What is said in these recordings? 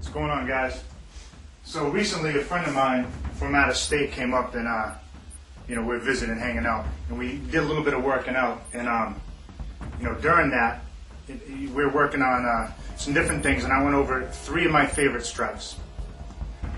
What's going on, guys? So recently a friend of mine from out of state came up and we're visiting, hanging out, and we did a little bit of working out. And during that, we were working on some different things, and I went over 3 of my favorite strikes,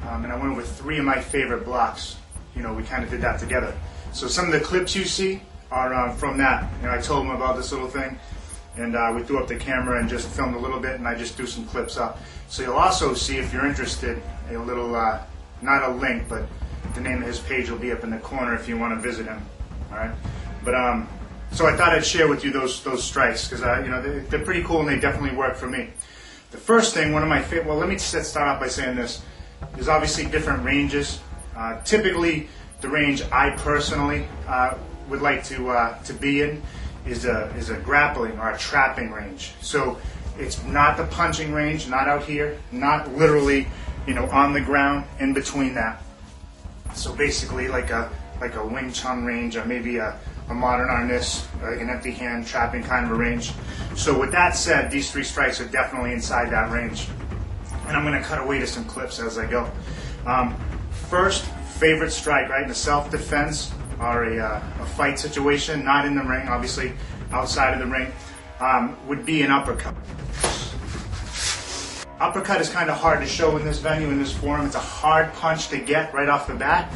and I went over 3 of my favorite blocks. We kind of did that together. So some of the clips you see are from that. I told him about this little thing, and we threw up the camera and just filmed a little bit, and I just threw some clips up. So you'll also see, if you're interested, a little, not a link, but the name of his page will be up in the corner if you want to visit him. All right. But so I thought I'd share with you those strikes because they're pretty cool and they definitely work for me. The first thing, one of my favorite. Well, let me start off by saying this. There's obviously different ranges. Typically, the range I personally would like to be in is a grappling or a trapping range. So it's not the punching range, not out here, not literally, on the ground, in between that. So basically like a Wing Chun range, or maybe a modern harness, like an empty hand trapping kind of a range. So with that said, these 3 strikes are definitely inside that range. And I'm going to cut away to some clips as I go. First favorite strike, right, in a self-defense or a fight situation, not in the ring, obviously outside of the ring, would be an uppercut. Uppercut is kind of hard to show in this venue, in this forum. It's a hard punch to get right off the bat.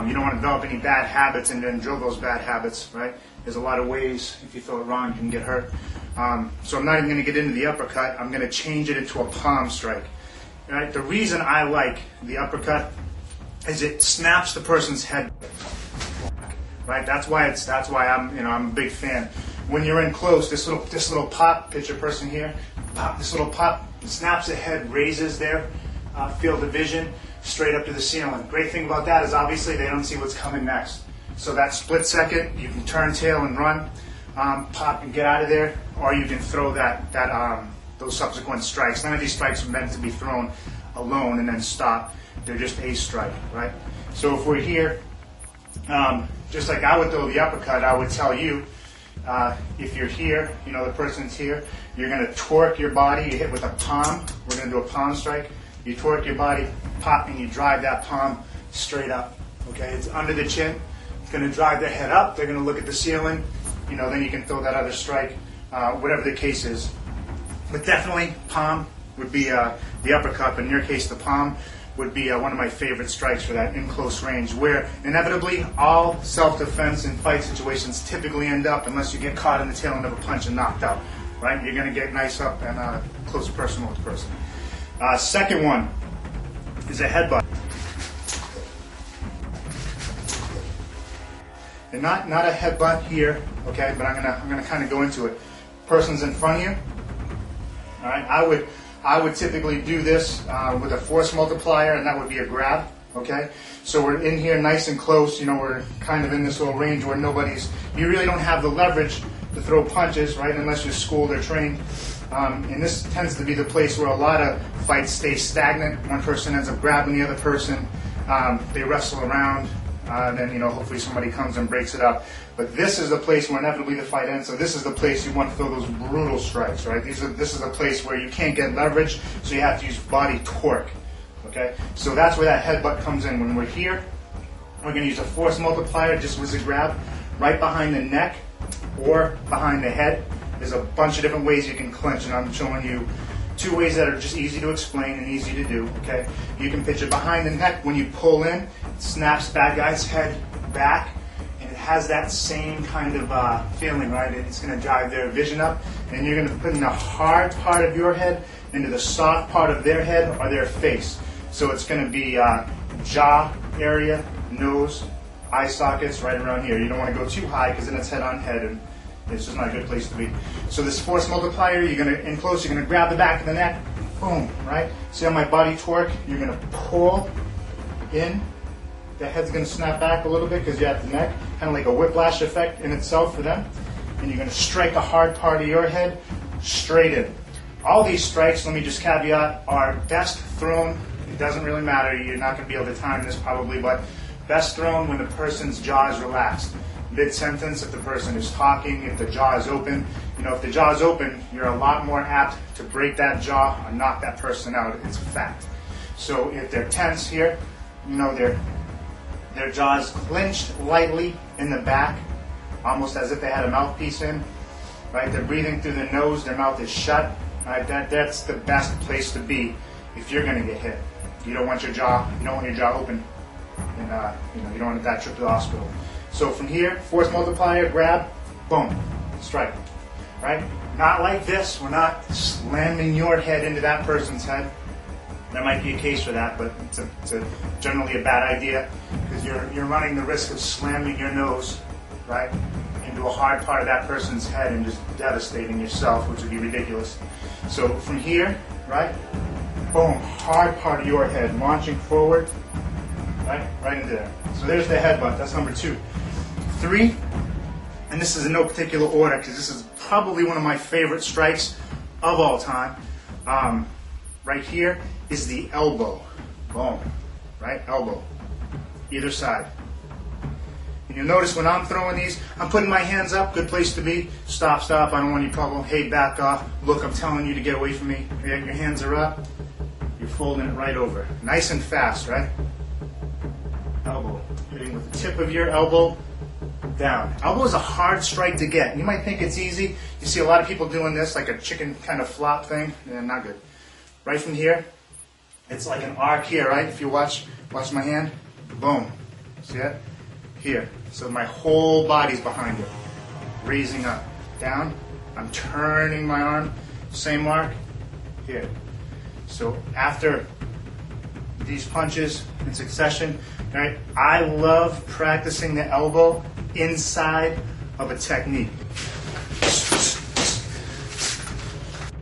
You don't want to develop any bad habits and then drill those bad habits, right? There's a lot of ways, if you throw it wrong, you can get hurt. So I'm not even going to get into the uppercut. I'm going to change it into a palm strike. Right? The reason I like the uppercut is it snaps the person's head. Right? That's why I'm a big fan. When you're in close, this little pop, picture person here, pop, this little pop, snaps the head, raises their field of vision straight up to the ceiling. Great thing about that is obviously they don't see what's coming next. So that split second, you can turn tail and run, pop and get out of there, or you can throw those subsequent strikes. None of these strikes are meant to be thrown alone and then stop. They're just a strike, right? So if we're here, just like I would throw the uppercut, I would tell you, if you're here, the person's here, you're going to torque your body. You hit with a palm. We're going to do a palm strike. You torque your body, pop, and you drive that palm straight up. Okay, it's under the chin. It's going to drive their head up. They're going to look at the ceiling. Then you can throw that other strike, whatever the case is. But definitely, palm would be the uppercut. But in your case, the palm would be one of my favorite strikes for that in close range, where inevitably all self-defense and fight situations typically end up, unless you get caught in the tail end of a punch and knocked out. Right? You're going to get nice up and close personal with the person. Second one is a headbutt. And not a headbutt here, okay, but I'm gonna kind of go into it. Person's in front of you. All right, I would typically do this with a force multiplier, and that would be a grab. Okay, so we're in here nice and close. We're kind of in this little range where you really don't have the leverage to throw punches, right, unless you're schooled or trained. And this tends to be the place where a lot of fights stay stagnant. One person ends up grabbing the other person. They wrestle around. Then hopefully somebody comes and breaks it up. But this is the place where inevitably the fight ends. So this is the place you want to throw those brutal strikes, right? This is a place where you can't get leverage, so you have to use body torque. Okay, so that's where that headbutt comes in. When we're here, we're going to use a force multiplier, just with a grab, right behind the neck or behind the head. There's a bunch of different ways you can clinch, and I'm showing you 2 ways that are just easy to explain and easy to do. Okay, you can pitch it behind the neck. When you pull in, it snaps bad guy's head back, and it has that same kind of feeling, right? It's going to drive their vision up, and you're going to put in the hard part of your head into the soft part of their head or their face. So it's going to be jaw area, nose, eye sockets right around here. You don't want to go too high because then it's head on head, and it's just not a good place to be. So this force multiplier, you're going to, in close, you're going to grab the back of the neck, boom, right? See how my body torque? You're going to pull in. The head's going to snap back a little bit because you have the neck, kind of like a whiplash effect in itself for them. And you're going to strike a hard part of your head straight in. All these strikes, let me just caveat, are best thrown. It doesn't really matter. You're not going to be able to time this probably, but best thrown when the person's jaw is relaxed. mid-sentence, if the person is talking, if the jaw is open. You know, if the jaw is open, you're a lot more apt to break that jaw or knock that person out. It's a fact. So if they're tense here, you know, their jaw is clenched lightly in the back, almost as if they had a mouthpiece in, right? They're breathing through the nose, their mouth is shut, right? That's the best place to be if you're going to get hit. You don't want your jaw open, and you don't want that trip to the hospital. So from here, force multiplier, grab, boom, strike, right? Not like this. We're not slamming your head into that person's head. There might be a case for that, but it's generally a bad idea because you're running the risk of slamming your nose, right, into a hard part of that person's head and just devastating yourself, which would be ridiculous. So from here, right, boom, hard part of your head, launching forward, right into there. So there's the headbutt. That's number 2. 3, and this is in no particular order because this is probably one of my favorite strikes of all time. Right here is the elbow. Boom. Right? Elbow. Either side. And you'll notice when I'm throwing these, I'm putting my hands up. Good place to be. Stop, stop. I don't want any trouble. Hey, back off. Look, I'm telling you to get away from me. Your hands are up. You're folding it right over. Nice and fast, right? Elbow. Hitting with the tip of your elbow down. Elbow is a hard strike to get. You might think it's easy. You see a lot of people doing this like a chicken kind of flop thing. Yeah, not good. Right from here, it's like an arc here, right? If you watch my hand, boom. See that? Here. So my whole body's behind it. Raising up. Down. I'm turning my arm. Same mark. Here. So after these punches in succession, right, I love practicing the elbow inside of a technique.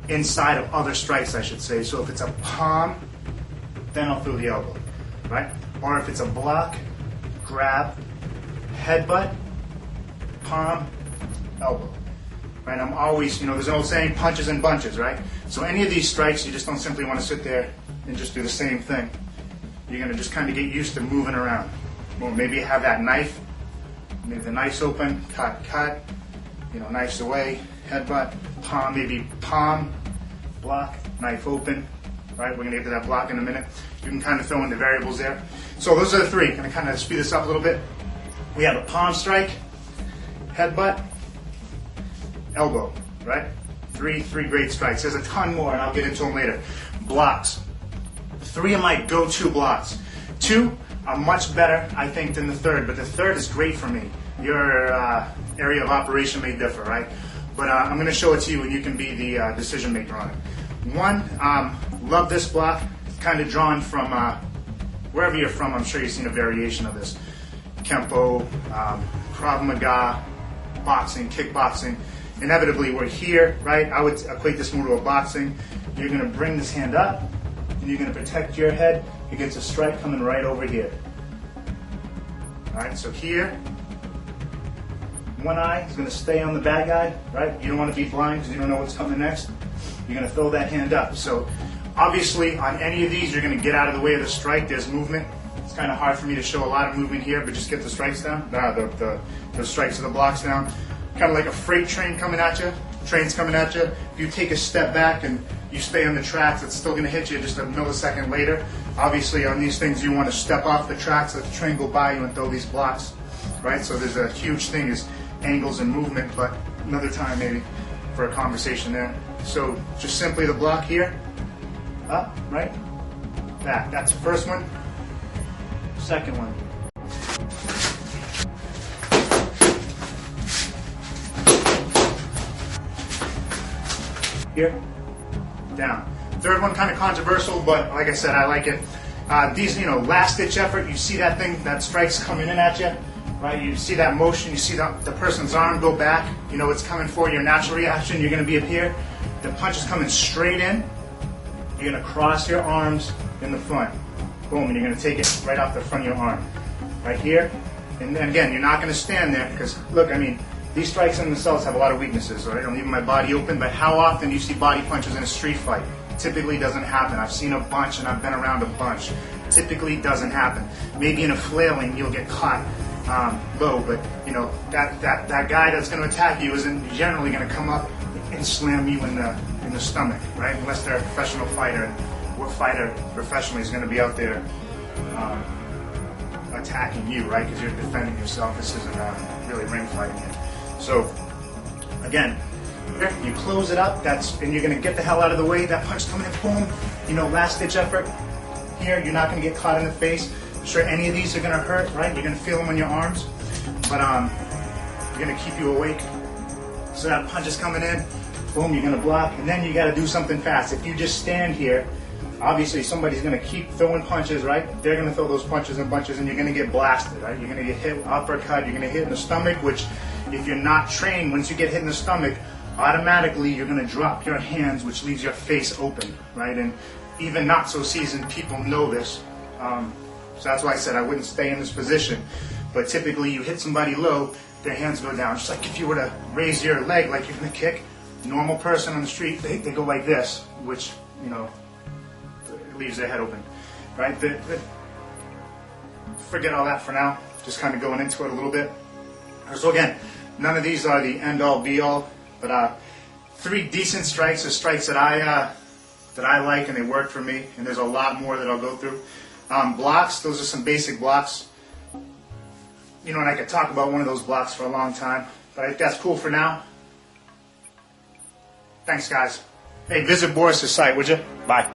Inside of other strikes, I should say. So if it's a palm, then I'll throw the elbow, right? Or if it's a block, grab, headbutt, palm, elbow, right? I'm always, there's an old saying, punches and bunches, right? So any of these strikes, you just don't simply want to sit there and just do the same thing. You're going to just kind of get used to moving around. Well, maybe you have that knife, maybe the knife's open, cut, knife's away, headbutt, palm, maybe palm, block, knife open, right? We're going to get to that block in a minute. You can kind of throw in the variables there. So those are the 3. Going to kind of speed this up a little bit. We have a palm strike, headbutt, elbow, right? 3 great strikes. There's a ton more, and I'll get into them later. Blocks. 3 of my go-to blocks. 2 are much better, I think, than the 3rd, but the 3rd is great for me. Your area of operation may differ, right? But I'm going to show it to you, and you can be the decision maker on it. 1, love this block, kind of drawn from wherever you're from. I'm sure you've seen a variation of this. Kempo, Krav Maga, boxing, kickboxing. Inevitably, we're here, right? I would equate this more to a boxing. You're going to bring this hand up, and you're going to protect your head against a strike coming right over here. All right, so here, one eye is going to stay on the bad guy, right? You don't want to be blind because you don't know what's coming next. You're going to throw that hand up. So obviously, on any of these, you're going to get out of the way of the strike. There's movement. It's kind of hard for me to show a lot of movement here, but just get the strikes down, the strikes of the blocks down. Kind of like a freight train coming at you. Train's coming at you. If you take a step back and you stay on the tracks, it's still going to hit you just a millisecond later. Obviously, on these things, you want to step off the tracks, let the train go by you and throw these blocks, right? So there's a huge thing is angles and movement, but another time maybe for a conversation there. So just simply the block here, up, right, back. That's the first one. Second one. Here, down. Third one kind of controversial, but like I said, I like it. These, last ditch effort, you see that thing, that strike's coming in at you, right? You see that motion, you see the person's arm go back, it's coming for your natural reaction, you're going to be up here. The punch is coming straight in, you're going to cross your arms in the front. Boom, and you're going to take it right off the front of your arm. Right here, and then again, you're not going to stand there, because look, these strikes in themselves have a lot of weaknesses, right? I'm leaving my body open, but how often do you see body punches in a street fight? Typically doesn't happen. I've seen a bunch and I've been around a bunch. Typically doesn't happen. Maybe in a flailing you'll get caught low, but you know that guy that's going to attack you isn't generally going to come up and slam you in the stomach, right? Unless they're a professional fighter. What fighter professionally is going to be out there attacking you, right? Because you're defending yourself. This isn't really ring fighting it. So again, you close it up. And you're going to get the hell out of the way. That punch coming in, boom. You know, last ditch effort. Here, you're not going to get caught in the face. I'm sure any of these are going to hurt, right? You're going to feel them on your arms, but you're going to keep you awake. So that punch is coming in, boom, you're going to block, and then you got to do something fast. If you just stand here, obviously somebody's going to keep throwing punches, right? They're going to throw those punches and bunches, and you're going to get blasted, right? You're going to get hit uppercut, you're going to hit in the stomach, which if you're not trained, once you get hit in the stomach, automatically you're going to drop your hands, which leaves your face open, right? And even not so seasoned people know this. So that's why I said I wouldn't stay in this position. But typically you hit somebody low, their hands go down. Just like if you were to raise your leg like you're going to kick, normal person on the street, they go like this, which, you know, leaves their head open, right? Forget all that for now. Just kind of going into it a little bit. So again, none of these are the end-all, be-all, but 3 decent strikes are strikes that I like and they work for me, and there's a lot more that I'll go through. Blocks, those are some basic blocks. You know, and I could talk about one of those blocks for a long time, but I think that's cool for now. Thanks, guys. Hey, visit Boris's site, would you? Bye.